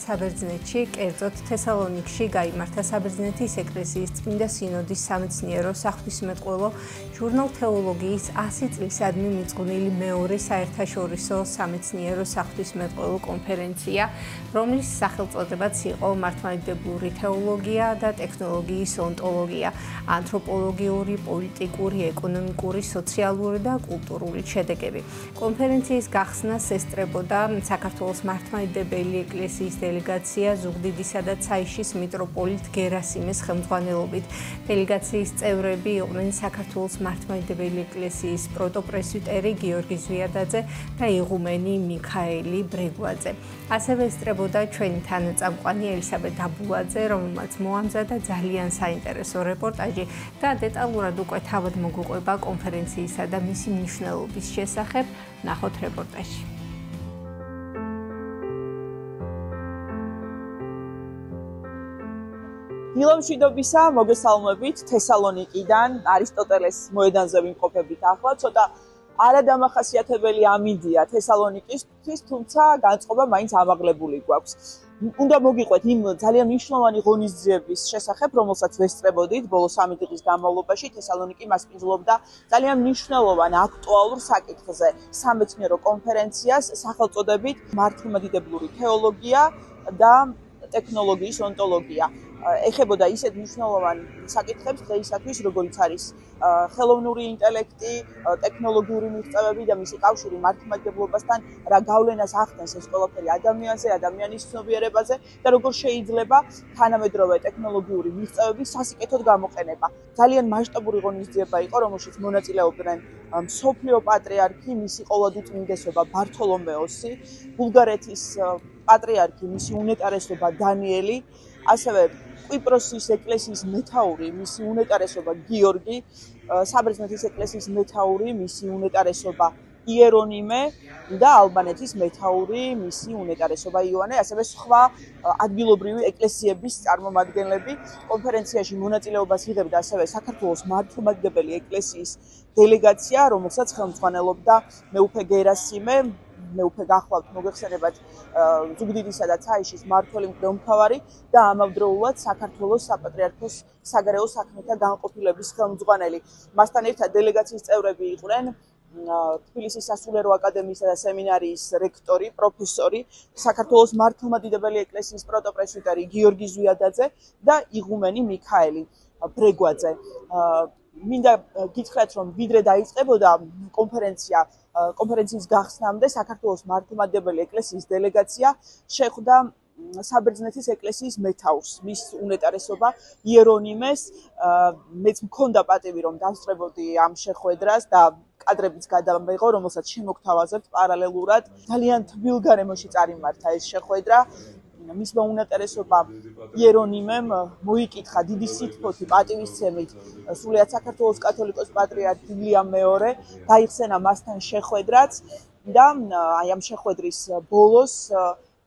საბერძნეთში, კერძოდ თესალონიკში გაიმართა საბერძნეთის ეკლესიის წმინდა სინოდის სამეცნიერო საღვთისმეტყველო ჟურნალ თეოლოგიის 100 წლისადმი მიძღვნილი მეორე საერთაშორისო სამეცნიერო საღვთისმეტყველო კონფერენცია, რომლის სახელწოდებაც იყო მართლმადიდებლური თეოლოგია და ტექნოლოგიის ონტოლოგია, ანთროპოლოგიური, პოლიტიკური, ეკონომიკური, სოციალური და კულტურული შედეგები. კონფერენციის გახსნას ესწრებოდა საქართველოს მართლმადიდებელი ეკლესიის დელეგაცია ზუგდიდისა და ცაიშის მიტროპოლიტ გერასიმეს ხელმძღვანელობით. დელეგაციის წევრები იყვნენ საქართველოს მართლმადიდებელი ეკლესიის პროტოპრესვიტერი გიორგი ზვიადაძე და იღუმენი მიქაელი ბრეგვაძე. ასევე ესწრებოდა ჩვენი თანაწამყვანი ელისაბედ აბულაძე, რომელმაც მოამზადა ძალიან საინტერესო რეპორტაჟი და დეტალურად უკვე თავად მოგვიყვება კონფერენციისა და მისი მნიშვნელობის შესახებ. ნახოთ რეპორტაჟი. დილომშვიდობისა, მოგესალმებით თესალონიკიდან, არისტოტელეს მოედანზე ვიმყოფებით ახლა, ცოტა არადამახასიათებელი ამინდია თესალონიკისთვის, თუმცა განწყობა მაინც ამაღლებული გვაქვს. უნდა მოგიყვეთ იმ ძალიან მნიშვნელოვანი ღონისძიების შესახებ, რომელსაც ვესწრებოდით ბოლო 3 დღის განმავლობაში. თესალონიკი მასპინძლობდა ძალიან მნიშვნელოვან აქტუალურ საკითხზე სამეცნიერო კონფერენციას სახელწოდებით მართლმადიდებლური თეოლოგია და ტექნოლოგიის ონტოლოგია. ეხებოდა ისეთ მნიშვნელოვან საკითხებს დღეისათვის, როგორიც არის ხელოვნური ინტელექტი, ტექნოლოგიური მიღწევები და მისი კავშირი მართლმადიდებლობასთან, რა გავლენას ახდენს ეს ყველაფერი ადამიანზე, ადამიანის ცნობიერებაზე და როგორ შეიძლება თანამედროვე ტექნოლოგიური მიღწევების სასიკეთოდ გამოყენება. ძალიან მასშტაბური ღონისძიება იყო, რომელშიც მონაწილეობდნენ მსოფლიო პატრიარქი, მისი ყოვლადწმინდესობა ბართოლომეოსი, ბულგარეთის პატრიარქი, მისი უნეტარესობა დანიელი, ასევე კვიპროსის ეკლესიის მეთაური, მისი უნეტარესობა გიორგი, საბერძნეთის ეკლესიის მეთაური, მისი უნეტარესობა იერონიმე და ალბანეთის მეთაური, მისი უნეტარესობა იოანე, ასევე სხვა ადგილობრივი ეკლესიების წარმომადგენლები. კონფერენციაში მონაწილეობას იღებდა ასევე საქართველოს მართლმადიდებელი ეკლესიის დელეგაცია, რომელსაც ხელმძღვანელობდა მეუფე გერასიმე. მეუფე გახლავთ მოგეხსენებათ ზუგდიდისა და ცაიშის მმართველი მღვდელმთავარი და ამავდროულად საქართველოს საპატრიარქოს საგარეო საქმეთა განყოფილების ხელმძღვანელი. მასთან ერთად დელეგაციის წევრები იყვნენ თბილისის სასულიერო აკადემიისა და სემინარიის რექტორი, პროფესორი, საქართველოს მართლმადიდებელი ეკლესიის პროტოპრესვიტერი გიორგი ზვიადაძე და იღუმენი მიქაელი ბრეგვაძე. მინდა გითხრათ, რომ ვიდრე დაიწყებოდა კონფერენციის გახსნამდე საქართველოს მართლმადიდებელი ეკლესიის დელეგაცია შეხვდა საბერძნეთის ეკლესიის მეთაურს, მის უნეტარესობა იერონიმეს. მეც მქონდა პატივი, რომ დავსწრებოდი ამ შეხვედრას და კადრებიც გადამეღო, რომელსაც შემოგთავაზებთ პარალელურად. ძალიან თბილ გარემოში წარიმართა ეს შეხვედრა. მისმა უნეტარესობა იერონიმემ მოიკითხა დიდი სითბოთი პატივისცემით სრულიად საქართველოს კათოლიკოს პატრიარქ ილიამ მეორე, გაიხსენა მასთან შეხვედრაც და აი ამ შეხვედრის ბოლოს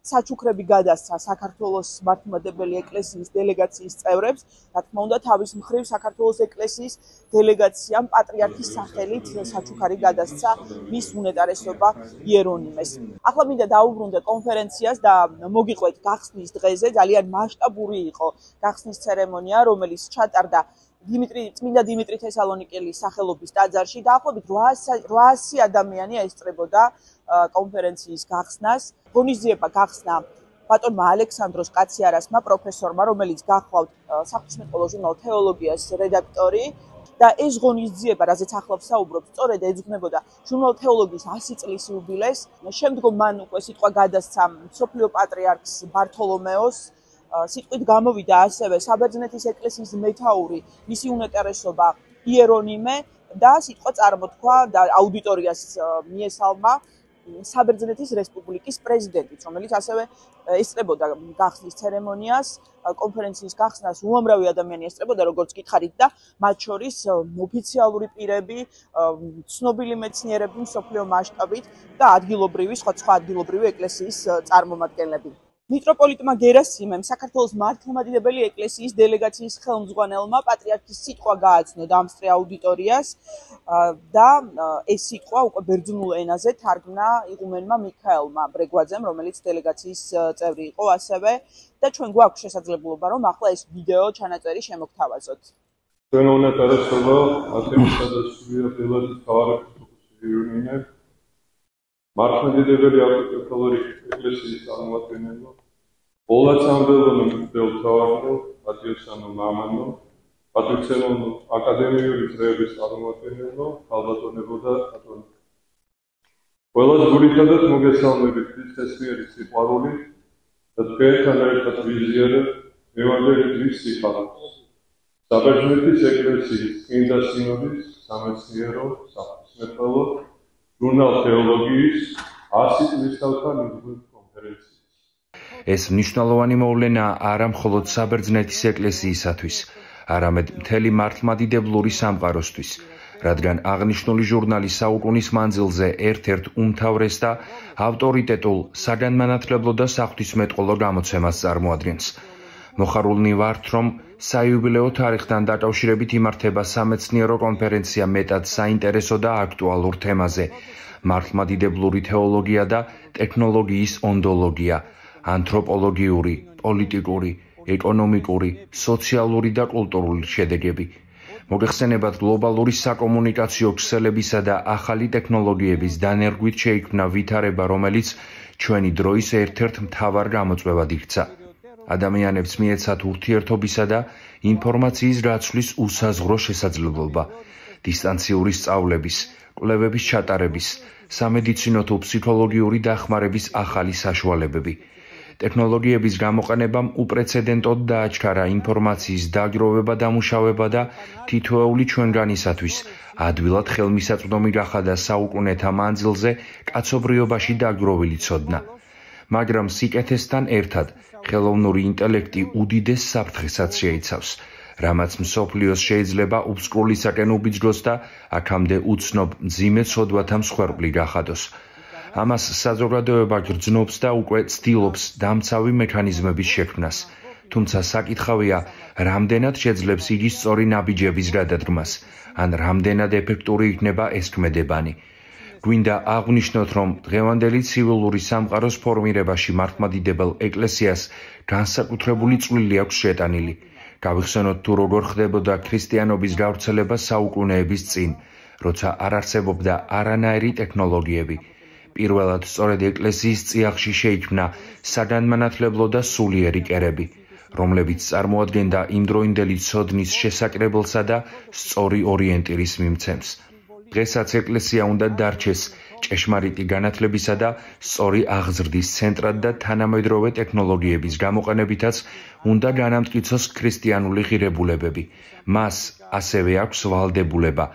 საჩუქრები გადასცა საქართველოს მართლმადიდებელი ეკლესიის დელეგაციის წევრებს. რა თქმა უნდა, თავის მხრივ საქართველოს ეკლესიის დელეგაციამ პატრიარქის სახელით საჩუქარი გადასცა მის უნეტარესობა იერონიმეს. ახლა მინდა დავუბრუნდე კონფერენციას და მოგიყვეთ გახსნის დღეზე. ძალიან მასშტაბური იყო გახსნის ცერემონია, რომელიც ჩატარდა წმინდა დიმიტრი თესალონიკელის სახელობის ტაძარში. დაახლოებით 800 ადამიანი ესწრებოდა კონფერენციის გახსნას. ღონისძიება გახსნა ბატონმა ალექსანდროს კაციარასმა, პროფესორმა, რომელიც გახლავთ საღვთისმეტყველო ჟურნალ თეოლოგიას რედაქტორი. და ეს ღონისძიება, რაზეც ახლა ვსაუბრობ, სწორედ ეძღვნებოდა ჟურნალ თეოლოგიის 100 წლის იუბილეს. შემდგომ მან უკვე სიტყვა გადასცა მსოფლიო პატრიარქს ბართოლომეოს. სიტყვით გამოვიდა ასევე საბერძნეთის ეკლესიის მეთაური, მისი უნეტარესობა იერონიმე და სიტყვა წარმოთქვა და აუდიტორიას მიესალმა საბერძნეთის რესპუბლიკის პრეზიდენტიც, რომელიც ასევე ესწრებოდა გახსნის ცერემონიას. კონფერენციის გახსნას უამრავი ადამიანი ესწრებოდა, როგორც გითხარით და მათ შორის ოფიციალური პირები, ცნობილი მეცნიერები მსოფლიო მასშტაბით და სხვა ადგილობრივი ეკლესიის წარმომადგენლები. მიტროპოლიტმა გერასიმემ საქართველოს მართლმადიდებელი ეკლესიის დელეგაციის ხელმძღვანელმა პატრიარქის სიტყვა გააცნო დამსწრე აუდიტორიას და ეს სიტყვა უკვე ბერძნულ ენაზე თარგმნა იღუმენმა მიქაელმა ბრეგვაძემ, რომელიც დელეგაციის წევრი იყო ასევე და ჩვენ გვაქვს შესაძლებლობა რომ ახლა ეს ვიდეო ჩანაწერი შემოგთავაზოთ. ჩვენ უნდა არასოლა ათენისა და სვია ბელადის თავარაკის მართლმადიდებელი ავტოკეფალური ეკლესიის წარმომადგენელო, ოლაცამდელონო მღვდელთავარნო, პატიოსანო მამანო, პატრიცელონო აკადემიური წრეების წარმომადგენელო, ქალბატონებო და ბატონო. ყველას გულითადად მოგესალმებით ქრისტესმიერი სიყვარული და თქვენთან ერთად ვიზიარებთ ევანგელიის სიხარულს. საბერძნეთის ეკლესიის წმინდა სინოდის სამეცნიერო საღვთისმეტყველო ჟურნალ თეოლოგიის 100 წლის თავთანიგრძნობის კონფერენციის. ეს მნიშვნელოვანი მოვლენაა არა მხოლოდ საბერძნეთის ეკლესიისათვის, არამედ მთელი მართლმადიდებლური სამყაროსთვის, რადგან აღნიშნული ჟურნალი საუკუნის მანძილზე ერთ-ერთ უმთავრეს და ავტორიტეტულ საგანმანათლებლო და საღვთისმეტყველო გამოცემას წარმოადგენს. მოხარულნი ვართ, რომ საიუბილეო თარიღთან დაკავშირებით იმართება სამეცნიერო კონფერენცია მეტად საინტერესო და აქტუალურ თემაზე მართლმადიდებლური თეოლოგია და ტექნოლოგიის ონდოლოგია, ანთროპოლოგიური, პოლიტიკური, ეკონომიკური, სოციალური და კულტურული შედეგები. მოგეხსენებათ გლობალური საკომუნიკაციო ქსელებისა და ახალი ტექნოლოგიების დანერგვით შეიქმნა ვითარება, რომელიც ჩვენი დროის ერთ-ერთ მთავარ გამოწვევად იქცა. ადამიანებს მიეცათ ურთიერთობისა და ინფორმაციის გაცვლის უსაზღვრო შესაძლებლობა, დისტანციური სწავლების, კვლევების ჩატარების, სამედიცინო თუ ფსიქოლოგიური დახმარების ახალი საშუალებები. ტექნოლოგიების გამოყენებამ უპრეცედენტოდ დააჩქარა ინფორმაციის დაგროვება, დამუშავება და თითოეული ჩვენგანისათვის ადვილად ხელმისაწვდომი გახადა საუკუნეთა მანძილზე კაცობრიობაში დაგროვილი ცოდნა. მაგრამ სიკეთესთან ერთად ხელოვნური ინტელექტი უდიდეს საფრთხესაც შეიცავს, რამაც მსოფლიოს შეიძლება უბსკრულისაკენ უბიძგოს და აქამდე უცნობ მძიმე ცოდვათა მსხვერპლი გახადოს. ამას საზოგადოება გრძნობს და უკვე ცდილობს დამცავი მექანიზმების შექმნას, თუმცა საკითხავია, რამდენად შეძლებს იგი სწორი ნაბიჯების გადადგმას, ან რამდენად ეფექტური იქნება ეს ქმედებანი. გვინდა აღვნიშნოთ, რომ დღევანდელი ცივილური სამყაროს ფორმირებაში მართლმადიდებელ ეკლესიას განსაკუთრებული წვლილი აქვს შეტანილი. გავიხსენოთ თუ როგორ ხდებოდა ქრისტიანობის გავრცელება საუკუნეების წინ, როცა არ არსებობდა არანაირი ტექნოლოგიები. პირველად სწორედ ეკლესიის წიაღში შეიქმნა საგანმანათლებლო და სულიერი კერები, რომლებიც წარმოადგენდა იმდროინდელი ცოდნის შესაკრებელსა და სწორი ორიენტირის მიმცემს. დღესაც ეკლესია უნდა დარჩეს ჭეშმარიტი განათლებისა და სწორი აღზრდის ცენტრად და თანამედროვე ტექნოლოგიების გამოყენებითაც უნდა განამტკიცოს ქრისტიანული ღირებულებები. მას ასევე აქვს ვალდებულება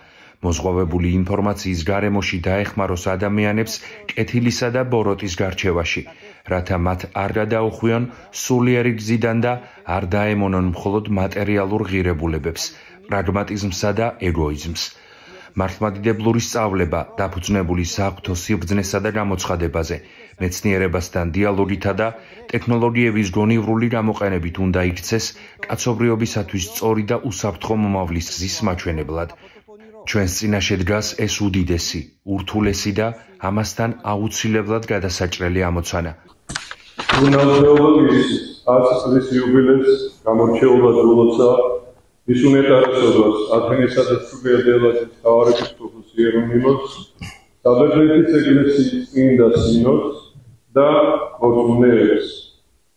მოზღვავებული ინფორმაციის გარემოში დაეხმაროს ადამიანებს კეთილისა და ბოროტის გარჩევაში, რათა მათ არ გადაუხვიონ სულიერი გზიდან და არ დაემონონ მხოლოდ მატერიალურ ღირებულებებს, პრაგმატიზმსა და ეგოიზმს. მართლმადიდებლური სწავლება დაფუძნებული საღვთო სიბრძნესა და გამოცხადებაზე, მეცნიერებასთან დიალოგითა და ტექნოლოგიების გონივრული გამოყენებით უნდა იქცეს კაცობრიობისათვის სწორი და უსაფრთხო მომავლის გზის მაჩვენებლად. ჩვენს წინაშე დგას ეს უდიდესი, ურთულესი და ამასთან აუცილებლად გადასაჭრელი ამოცანა. ჟურნალ თეოლოგიის 100 წლის იუბილეს გამორჩეულად ულოცა ის უნეტარესობას ათენისა და სვია ბელადის თავარეპისკოპოს იერონიმოს, საბერძნეთის ეკლესიის წმინდა სინოდს და მოწმეებს.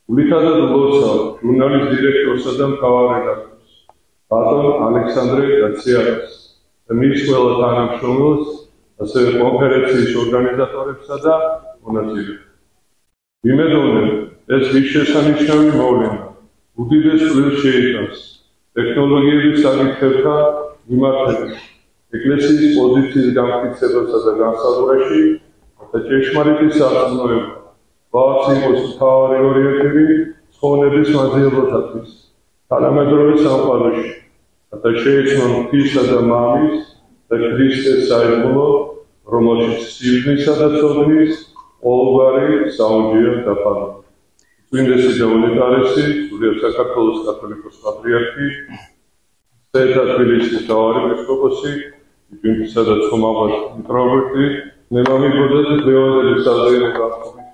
გულითადად ულოცავ ჟურნალის დირექტორსა და მთავარ რედაქტორს, ბატონ ალექსანდრე გაციარას და მის ყველა თანამშრომელს, ასევე კონფერენციის ორგანიზატორებსა და მონაწილეებს. ვიმედოვნებ, ეს ღირსშესანიშნავი მოვლენა უდიდეს წვლილს შეიტანს ტექნოლოგიების საკითხებთან მიმართებით, ეკლესიის პოზიციის გამტკიცებასა და განსაზღვრაში და ჭეშმარიტი სარწმუნოება ვარც იყოს მთავარი ორიენტირი ცხოვრების მაძიებლობისათვის თანამედროვე სამყაროში, რათა შეეცნონ ღვთისა და მამის და ქრისტეს საერმოლო, რომელშიც სიბრძნისა და ცოდნის ყოველგვარი საუჯია დაფარულია. წმინდესი და უნეტარესი, სრულიად საქართველოს კათოლიკოს პატრიარქი, საერთოდ თბილისის მთავარი ეპისკოპოსი, იგვინთისა და ცხომაღას მიტროპოლიტი, ნემამიბოძე ლეონელი საზეიმო განწყობილი.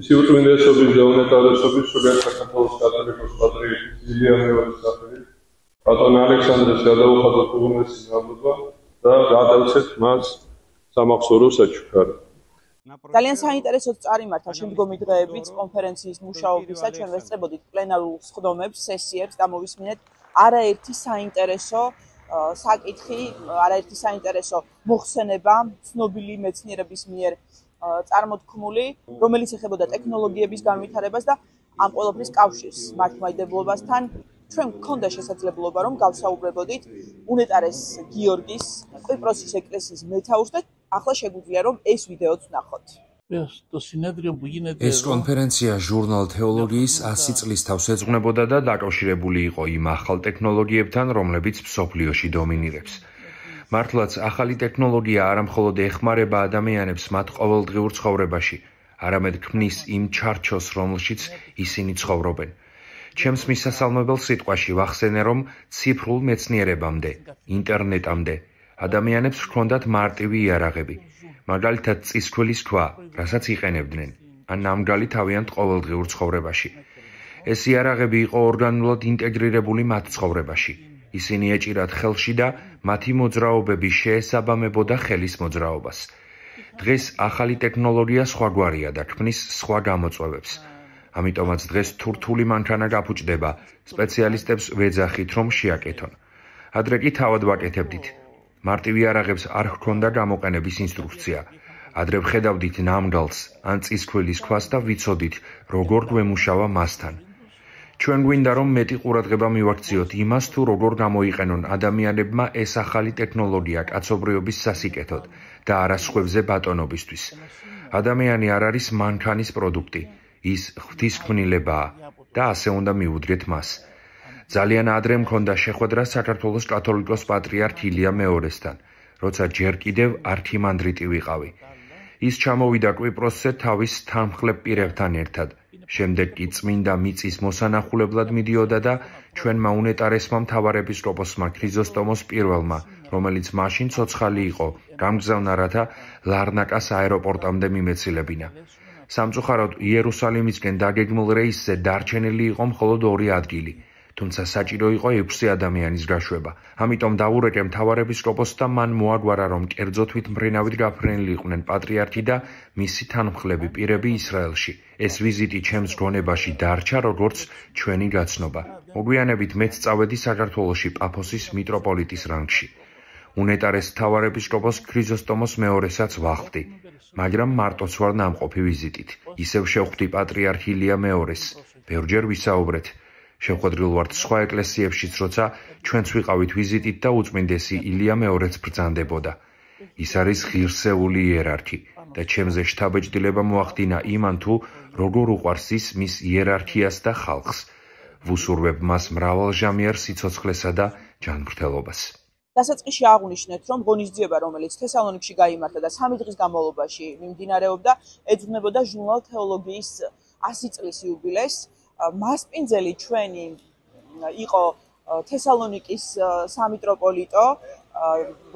ისი უწმინდესობის და უნეტარესობის სრულიად საქართველოს კათოლიკოს პატრიარქის ილია მეორის სახელით, ბატონ ალექსანდრეს გადაუხადოთ უღმესი მადლობა და გადავცეთ მას სამახსოვრო საჩუქარი. ძალიან საინტერესოდ წარიმართა შემდგომი დღეებიც კონფერენციის მუშაობისა, ჩვენ ვესწრებოდით პლენარულ სხდომებს, სესიებს და მოვისმინეთ არაერთი საინტერესო საკითხი, არაერთი საინტერესო მოხსენება ცნობილი მეცნიერების მიერ წარმოთქმული, რომელიც ეხებოდა ტექნოლოგიების განვითარებას და ამ ყველაფრის კავშირს მართლმადიდებლობასთან. ჩვენ გქონდა შესაძლებლობა, რომ გავსაუბრებოდით უნეტარეს გიორგის კვიპროსის ეკლესიის მეთაურს და ახლა შეგვიძლია რომ ეს ვიდეოც ვნახოთ. ეს კონფერენცია ჟურნალ თეოლოგიის 100 წლის თავს ეძღვნებოდა და დაკავშირებული იყო იმ ახალ ტექნოლოგიებთან, რომლებიც მსოფლიოში დომინირებს. მართლაც ახალი ტექნოლოგია არა მხოლოდ ეხმარება ადამიანებს მათ ყოველდღიურ ცხოვრებაში, არამედ ქმნის იმ ჩარჩოს, რომელშიც ისინი ცხოვრობენ. ჩემს მისასალმებელ სიტყვაში ვახსენე, რომ ციფრულ მეცნიერებამდე, ინტერნეტამდე ადამიანებს ჰქონდათ მარტივი იარაღები, მაგალითად წისქვილის ქვა, რასაც იყენებდნენ, ან ნამგალი თავიანთ ყოველდღიურ ცხოვრებაში. ეს იარაღები იყო ორგანულად ინტეგრირებული მათ ცხოვრებაში. ისინი ეჭირათ ხელში და მათი მოძრაობები შეესაბამებოდა ხელის მოძრაობას. დღეს ახალი ტექნოლოგია სხვაგვარია და ქმნის სხვა გამოწვევებს. ამიტომაც დღეს თუ რთული მანქანა გაფუჭდება, სპეციალისტებს ვეძახით, რომ შეაკეთონ. ადრე კი თავად ვაკეთებდით. მარტივ იარაღებს არ ჰქონდა გამოყენების ინსტრუქცია. ადრე ვხედავდით ნამგალს ან წისქვილის ქვას და ვიცოდით, როგორ გვემუშავა მასთან. ჩვენ გვინდა, რომ მეტი ყურადღება მივაქციოთ იმას, თუ როგორ გამოიყენონ ადამიანებმა ეს ახალი ტექნოლოგია კაცობრიობის სასიკეთოდ და არა სხვებზე ბატონობისთვის. ადამიანი არ არის მანქანის პროდუქტი. ის ღვთისმკვნილებაა და ასე უნდა მივუძლიეთ მას. ძალიან ადრე მქონდა შეხვედრა საქართველოს კათოლიკოს პატრიარქ ილია მეორესთან, როცა ჯერ კიდევ არქიმანდრიტი ვიყავი. ის ჩამოვიდა კვიპროსზე თავის თანმხლებ პირებთან ერთად. შემდეგ კი წმინდა მიწის მოსანახულებლად მიდიოდა და ჩვენმა უნეტარესმა მთავარეპისკოპოსმა ქრიზოსტომოს პირველმა, რომელიც მაშინ ცოცხალი იყო, გამგზავნა, რათა ლარნაკას აეროპორტამდე მიმეცილებინა. სამწუხაროდ იერუსალიმისკენ დაგეგმილ რეისზე დარჩენილი იყო მხოლოდ 2 ადგილი, თუმცა საჭირო იყო 6 ადამიანის გაშვება. ამიტომ დაურეკე მთავარეპისკოპოსს და მან მოაგვარა, რომ კერძო თვითმფრინავით გაფრენილი იყვნენ პატრიარქი და მისი თანმხლები პირები ისრაელში. ეს ვიზიტი ჩემს გონებაში დარჩა, როგორც ჩვენი გაცნობა. მოგვიანებით მეც წავედი საქართველოში პაფოსის მიტროპოლიტის რანგში. უნეტარეს მთავარეპისკოპოს ქრიზოსტომოს მეორესაც ვახვდი. მაგრამ მარტოც ვარ ნამყოფი ვიზიტით. ისევ შევხვდი პატრიარქ ილია მეორეს. ბევრჯერ ვისაუბრეთ. შეხვედრილ ვართ სხვა ეკლესიებშიც, როცა ჩვენც ვიყავით ვიზიტით და უწმინდესი ილია მეორეც ბრძანდებოდა. ის არის ღირსეული იერარქი და ჩემზე შთაბეჭდილება მოახდინა იმან თუ როგორ უყვარს ის მის იერარქიას და ხალხს. ვუსურვებ მას მრავალჟამიერ სიცოცხლესა და ჯანმრთელობას. დასაწყისში აღვნიშნეთ, რომ ღონისძიება, რომელიც თესალონიკში გაიმართა და 3 დღის განმავლობაში მიმდინარეობდა, ეძღვნებოდა ჟურნალ თეოლოგიის 100 წლის იუბილეს. მასპინძელი ჩვენი იყო თესალონიკის სამიტროპოლიტო,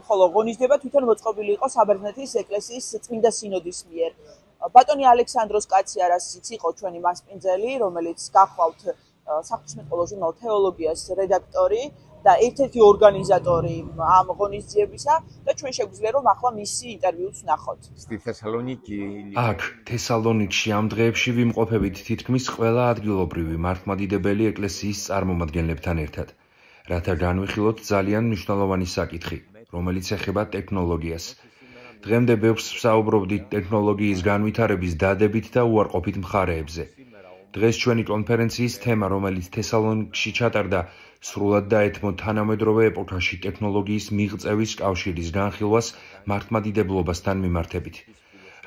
ხოლო ღონისძიება თვითონ მოწყობილი იყო საბერძნეთის ეკლესიის წმინდა სინოდის მიერ. ბატონი ალექსანდროს კაციარასიც იყო ჩვენი მასპინძელი, რომელიც გახლავთ საღვთისმეტყველო ჟურნალ თეოლოგიას რედაქტორი და ერთ-ერთი ორგანიზატორი ამ ღონისძიებისა და ჩვენ შეგვიძლია რომ ახლა მისი ინტერვიუც ვნახოთ. აქ თესალონიკში ამ დღეებში ვიმყოფებით თითქმის ყველა ადგილობრივი მართლმადიდებელი ეკლესიის წარმომადგენლებთან ერთად, რათა განვიხილოთ ძალიან მნიშვნელოვანი საკითხი, რომელიც ეხება ტექნოლოგიას. დღემდე ბევრს ვსაუბრობდით ტექნოლოგიის განვითარების დადებით და უარყოფით მხარეებზე. დღეს ჩვენი კონფერენციის თემა, რომელიც თესალონიკში ჩატარდა, სრულად დაეთმო თანამედროვე ეპოქაში ტექნოლოგიის მიღწევის კავშირის განხილვას მართლმადიდებლობასთან მიმართებით.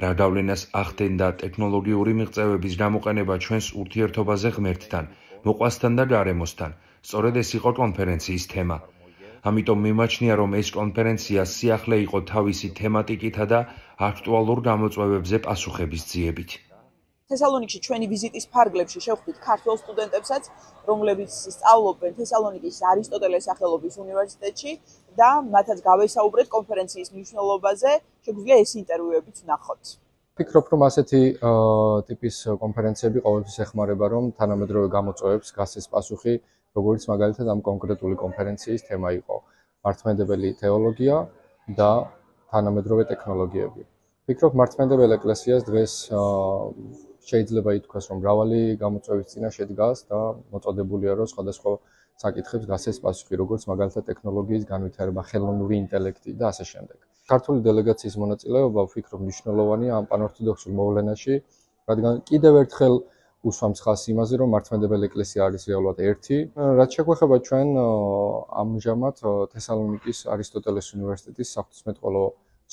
რა გავლენას ახდენდა ტექნოლოგიური მიღწევების გამოყენება ჩვენს ურთიერთობაზე ღმერთთან, მოყვასთან და გარემოსთან. სწორედ ეს იყო კონფერენციის თემა. ამიტომ მიმაჩნია, რომ ეს კონფერენცია სიახლე იყო თავისი თემატიკითა და აქტუალურ გამოწვევებზე პასუხების ძიებით. თესალონიკში ჩვენი ვიზიტის ფარგლებში შევხვდით ქართველ სტუდენტებსაც, რომლებიც სწავლობენ თესალონიკის არისტოტელეს სახელობის უნივერსიტეტში და მათაც გავესაუბრეთ კონფერენციის მნიშვნელობაზე, შეგვიძლია ეს ინტერვიუებიც ვნახოთ. ვფიქრობ, რომ ასეთი ტიპის კონფერენციები ყოველთვის ეხმარება, რომ თანამედროვე გამოწვევებს გასცეს პასუხი, როგორც მაგალითად ამ კონკრეტული კონფერენციის თემა იყო მართლმადიდებელი თეოლოგია და თანამედროვე ტექნოლოგიები. ვფიქრობ, მართლმადიდებელ ეკლესიას დღეს შეიძლება ითქვას, რომ მრავალი გამოწვევის წინაშე დგას და მოწოდებულია, რომ სხვადასხვა საკითხებს გასცეს პასუხი, როგორც მაგალითად ტექნოლოგიის განვითარება, ხელოვნური ინტელექტი და ასე შემდეგ. ქართული დელეგაციის მონაწილეობა ვფიქრობ მნიშვნელოვანია ამ პანორთოდოქსურ მოვლენაში, რადგან კიდევ ერთხელ უსვამს ხაზს იმაზე, რომ მართლმადიდებელი ეკლესია არის რეალურად ერთი. რაც შეგვეხება ჩვენ ამჟამად თესალონიკის არისტოტელეს უნივერსიტეტის საღვთისმეტყველო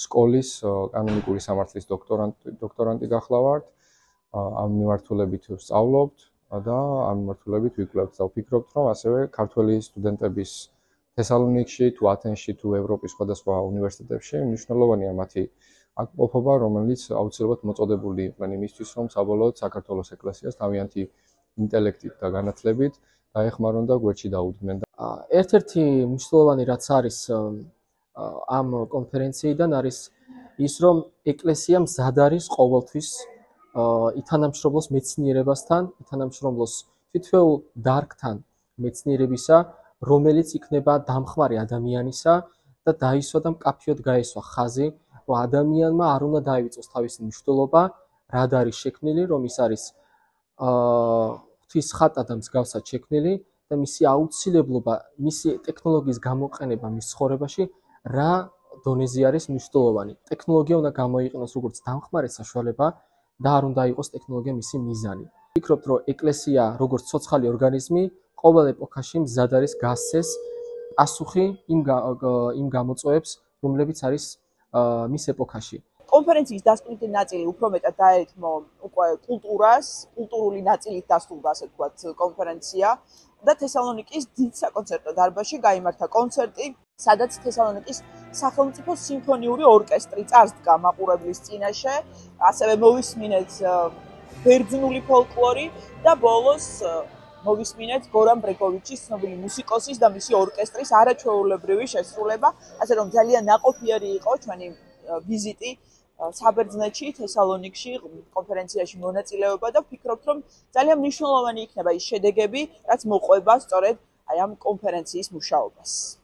სკოლის კანონიკური სამართლის დოქტორანტი გახლავართ. ამ მიმართულებით ვსწავლობთ და ამ მიმართულებით ვიკვლევთ და ვფიქრობთ, რომ ასევე ქართველი სტუდენტების თესალონიკში, თუ ათენში, თუ ევროპის სხვადასხვა უნივერსიტეტებში მნიშვნელოვანია მათი აკმაყოფილება, რომელიც აუცილებლად მოწოდებული იყვნენ იმისთვის, რომ საბოლოოდ საქართველოს ეკლესიას თავიანთი ინტელექტით და განათლებით დაეხმარონ და გვერდში დაუდგნენ. ერთ-ერთი მნიშვნელოვანი რაც არის ამ კონფერენციიდან არის ის, რომ ეკლესია მზად არის ყოველთვის ითანამშრომლოს მეცნიერებასთან, ითანამშრომლოს თითოეულ დარგთან მეცნიერებისა, რომელიც იქნება დამხმარე ადამიანისა და დაისვა და მკაფიოდ გაესვა ხაზი, რომ ადამიანმა არ უნდა დაივიწყოს თავისი მნიშვნელობა, რად არის შექმნილი, რომ ის არის ღვთის ხატა და მსგავსად შექმნილი და მისი აუცილებლობა, მისი ტექნოლოგიის გამოყენება მის ცხოვრებაში რა დონეზე არის მნიშვნელოვანი. ტექნოლოგია უნდა გამოიყენოს როგორც დამხმარე საშუალება და არ უნდა იყოს ტექნოლოგია მისი მიზანი. ვფიქრობთ, რომ ეკლესია როგორც ცოცხალი ორგანიზმი ყოველ ეპოქაში მზად არის გასცეს პასუხი იმ გამოწვევებს, რომლებიც არის მის ეპოქაში. კონფერენციის დასკვნითი ნაწილი უფრო მეტად დაეთმო უკვე კულტურას, კულტურული ნაწილით დასრულდა, ასე ვთქვათ, კონფერენცია და თესალონიკის დიდ საკონცერტო დარბაზში გაიმართა კონცერტი, სადაც თესალონიკის სახელმწიფო სიმფონიური ორკესტრი წარსდგა მაყურებლის წინაშე, ასევე მოვისმინეთ ბერძნული ფოლკლორი და ბოლოს მოვისმინეთ გორან ბრეკოვიჩის ცნობილი მუსიკოსის და მისი ორკესტრის არაჩვეულებრივი შესრულება, ასე რომ ძალიან ნაყოფიერი იყო ჩვენი ვიზიტი საბერძნეთში, თესალონიკში, კონფერენციაში მონაწილეობა და ვფიქრობთ, რომ ძალიან მნიშვნელოვანი იქნება ის შედეგები, რაც მოყვება სწორედ აი ამ კონფერენციის მუშაობას.